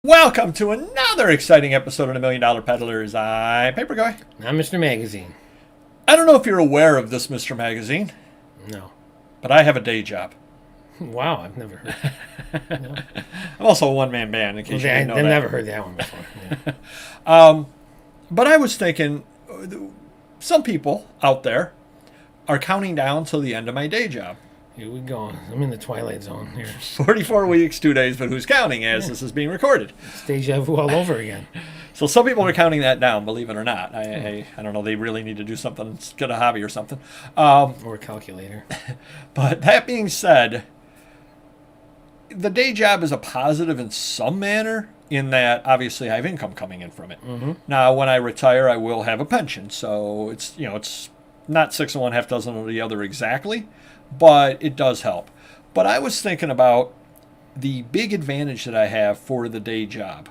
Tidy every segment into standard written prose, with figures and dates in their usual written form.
Welcome to another exciting episode of the Million Dollar Peddlers. I'm Paper Guy. I'm Mr. Magazine. I don't know if you're aware of this, Mr. Magazine, No. but I have a day job. Wow, I've never heard. No. I'm also a one-man band, in case you didn't know I've that. never heard that one before. Yeah. But I was thinking, some people out there are counting down till the end of my day job. Here we go. I'm in the twilight zone here. 44 weeks, 2 days, but who's counting as this is being recorded? It's deja vu all over again. So some people are counting that down, believe it or not. I don't know, they really need to do something, get a hobby or something. Or a calculator. But that being said, the day job is a positive in some manner in that obviously I have income coming in from it. Mm-hmm. Now, when I retire, I will have a pension. So it's not 6 of one, half dozen of the other exactly, but it does help. But I was thinking about the big advantage that I have for the day job.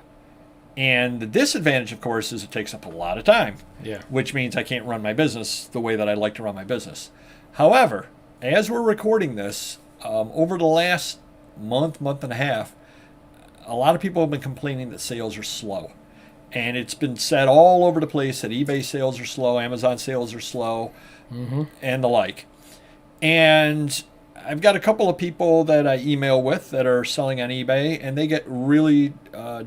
And the disadvantage, of course, is it takes up a lot of time, Yeah. which means I can't run my business the way that I like to run my business. However, as we're recording this, over the last month and a half, a lot of people have been complaining that sales are slow. And it's been said all over the place that eBay sales are slow, Amazon sales are slow, and the like. And I've got a couple of people that I email with that are selling on eBay, and they get really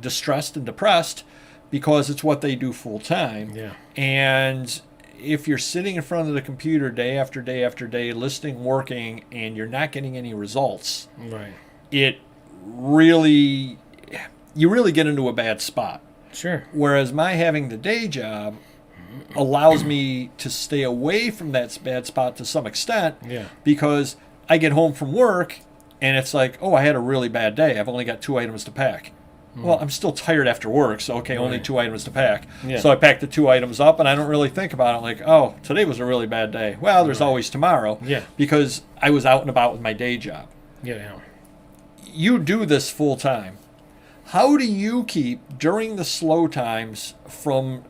distressed and depressed because it's what they do full time. Yeah. And if you're sitting in front of the computer day after day after day, listening, working, and you're not getting any results, Right. you really get into a bad spot. Sure. Whereas my having the day job allows me to stay away from that bad spot to some extent, Yeah. because I get home from work and it's like, oh, I had a really bad day. I've only got 2 items to pack. Well, I'm still tired after work, so okay, only Right. 2 items to pack. Yeah. So I pack the 2 items up and I don't really think about it like, oh, today was a really bad day. Well, there's always tomorrow. Yeah. Because I was out and about with my day job. Yeah. You do this full time. How do you keep, during the slow times, from,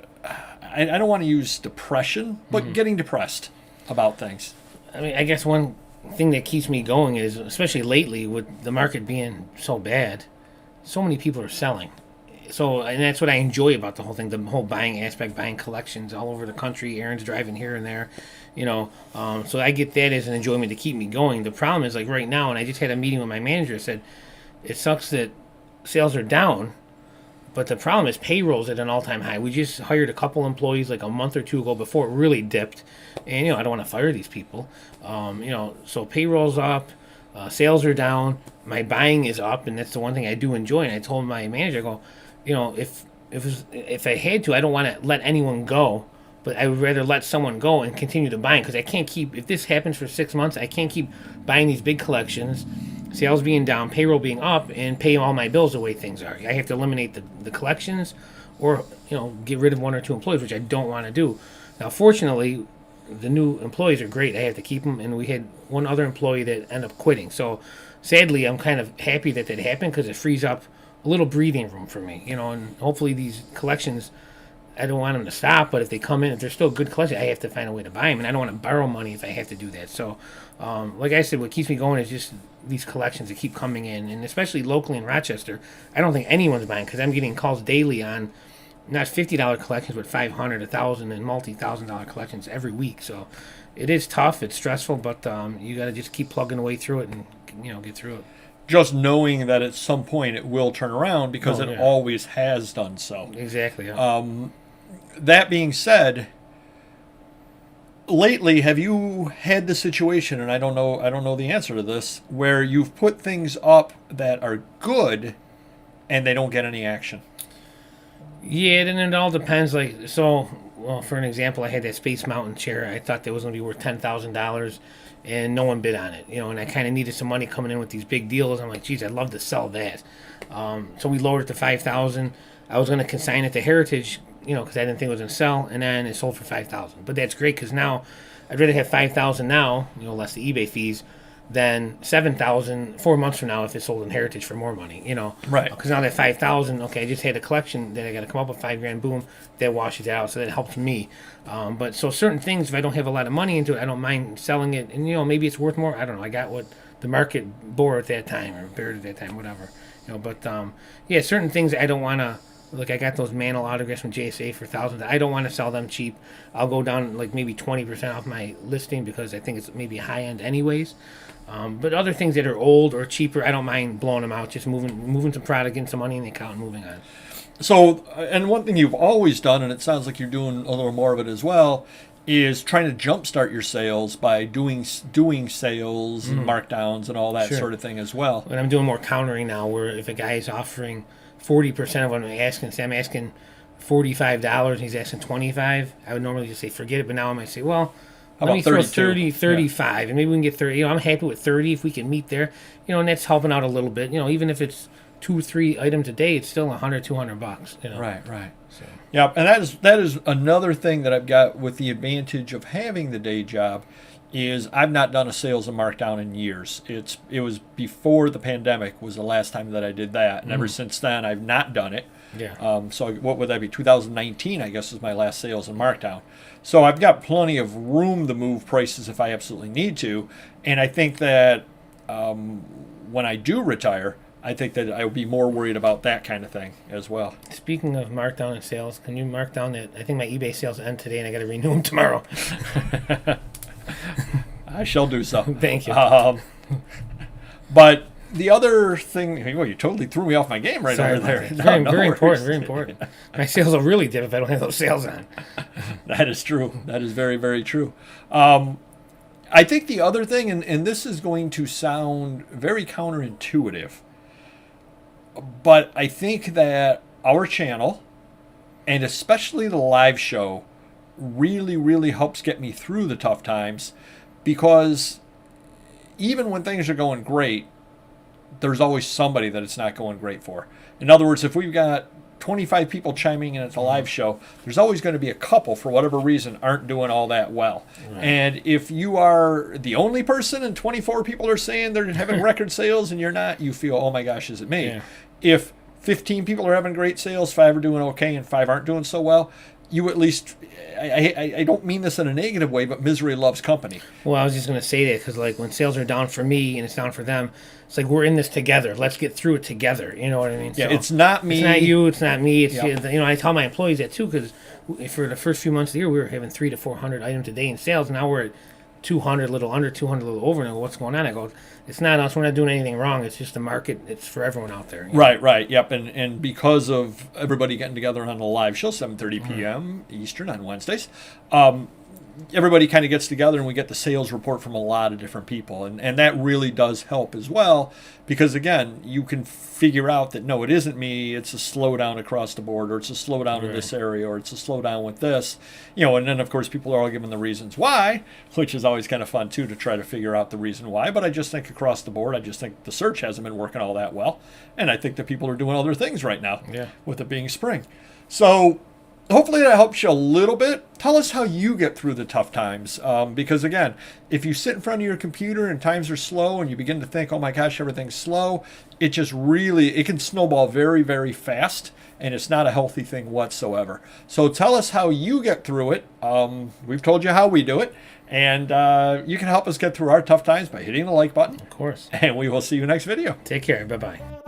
I don't want to use depression, but getting depressed about things? I mean, I guess one thing that keeps me going is, especially lately with the market being so bad, so many people are selling. So, and that's what I enjoy about the whole thing, the whole buying aspect, buying collections all over the country, errands driving here and there, so I get that as an enjoyment to keep me going. The problem is, like right now, and I just had a meeting with my manager, said, it sucks that sales are down, but the problem is payroll's at an all-time high. We just hired a couple employees like a month or two ago before it really dipped, and I don't want to fire these people. So payroll's up, sales are down, my buying is up, and that's the one thing I do enjoy. And I told my manager, I go, if I had to, I don't want to let anyone go, but I would rather let someone go and continue to buy, because I can't keep, if this happens for 6 months, I can't keep buying these big collections, sales being down, payroll being up, and paying all my bills the way things are. I have to eliminate the collections, or get rid of 1 or 2 employees, which I don't want to do. Now, fortunately, the new employees are great. I have to keep them, and we had one other employee that ended up quitting. So, sadly, I'm kind of happy that happened, because it frees up a little breathing room for me. And hopefully these collections, I don't want them to stop, but if they come in, if they're still good collections, I have to find a way to buy them, and I don't want to borrow money if I have to do that. So, like I said, what keeps me going is just these collections that keep coming in, and especially locally in Rochester, I don't think anyone's buying, because I'm getting calls daily on not $50 collections, but $500, $1,000, and multi-$1,000 collections every week. So it is tough, it's stressful, but you got to just keep plugging away through it and get through it. Just knowing that at some point it will turn around, because it always has done so. Exactly. Yeah. That being said, lately, have you had the situation, and I don't know the answer to this, where you've put things up that are good and they don't get any action? Yeah, then it all depends. Well, for an example, I had that Space Mountain chair. I thought that was going to be worth $10,000, and no one bid on it. And I kind of needed some money coming in with these big deals. I'm like, geez, I'd love to sell that. So we lowered it to $5,000. I was going to consign it to Heritage, because I didn't think it was going to sell, and then it sold for $5,000. But that's great, because now I'd rather have $5,000 now, less the eBay fees, than $7,000 4 months from now if it's sold in Heritage for more money. Right? Because now that $5,000, okay, I just had a collection that I got to come up with $5,000, boom, that washes it out, so that helps me. But so certain things, if I don't have a lot of money into it, I don't mind selling it, and maybe it's worth more. I don't know. I got what the market bore at that time or bared at that time, whatever. But yeah, certain things I don't want to. Look, I got those Mantle autographs from JSA for thousands. I don't want to sell them cheap. I'll go down like maybe 20% off my listing because I think it's maybe high end anyways. But other things that are old or cheaper, I don't mind blowing them out. Just moving some product, getting some money in the account, and moving on. So, and one thing you've always done, and it sounds like you're doing a little more of it as well, is trying to jumpstart your sales by doing sales and markdowns and all that sort of thing as well. And I'm doing more countering now, where if a guy is offering 40% of what I'm asking, say I'm asking $45, he's asking $25, I would normally just say forget it, but now I might say, well, let me throw 35, and maybe we can get 30. I'm happy with 30 if we can meet there, and that's helping out a little bit. Even if it's 2 or 3 items a day, it's still $100, $200. Right. So. Yeah, and that is another thing that I've got with the advantage of having the day job is I've not done a sales and markdown in years. It was before the pandemic was the last time that I did that, and ever since then I've not done it. Yeah. So what would that be? 2019, I guess, is my last sales and markdown. So I've got plenty of room to move prices if I absolutely need to, and I think that when I do retire, I think that I would be more worried about that kind of thing as well. Speaking of markdown and sales, can you mark down that? I think my eBay sales end today, and I got to renew them tomorrow. I shall do so. Thank you. But the other thing, well, you totally threw me off my game right over there. Very important. Very important. My sales will really dip if I don't have those sales on. That is true. That is very, very true. I think the other thing, and this is going to sound very counterintuitive, but I think that our channel, and especially the live show, really, really helps get me through the tough times, because even when things are going great, there's always somebody that it's not going great for. In other words, if we've got 25 people chiming in at the live show, there's always going to be a couple, for whatever reason, aren't doing all that well. Right. And if you are the only person and 24 people are saying they're having record sales and you're not, you feel, oh my gosh, is it me? Yeah. If 15 people are having great sales, 5 are doing okay, and 5 aren't doing so well, you at least, I don't mean this in a negative way, but misery loves company. Well, I was just going to say that because, like, when sales are down for me and it's down for them, it's like we're in this together. Let's get through it together. You know what I mean? Yeah, so it's not me. It's not you. It's not me. It's I tell my employees that too, because for the first few months of the year, we were having 300 to 400 items a day in sales. Now we're at 200, a little under 200, a little over. And I go, what's going on? I go, it's not us. We're not doing anything wrong. It's just the market. It's for everyone out there. Right. Yep. And because of everybody getting together on the live show, 7:30 p.m. Eastern on Wednesdays, everybody kind of gets together and we get the sales report from a lot of different people. And that really does help as well, because, again, you can figure out that, no, it isn't me. It's a slowdown across the board, or it's a slowdown in this area, or it's a slowdown with this. And then, of course, people are all given the reasons why, which is always kind of fun, too, to try to figure out the reason why. But I just think across the board, I just think the search hasn't been working all that well. And I think that people are doing other things right now with it being spring. So hopefully that helps you a little bit. Tell us how you get through the tough times. Because, again, if you sit in front of your computer and times are slow and you begin to think, oh, my gosh, everything's slow, it can snowball very, very fast, and it's not a healthy thing whatsoever. So tell us how you get through it. We've told you how we do it, and you can help us get through our tough times by hitting the like button. Of course. And we will see you next video. Take care. Bye-bye.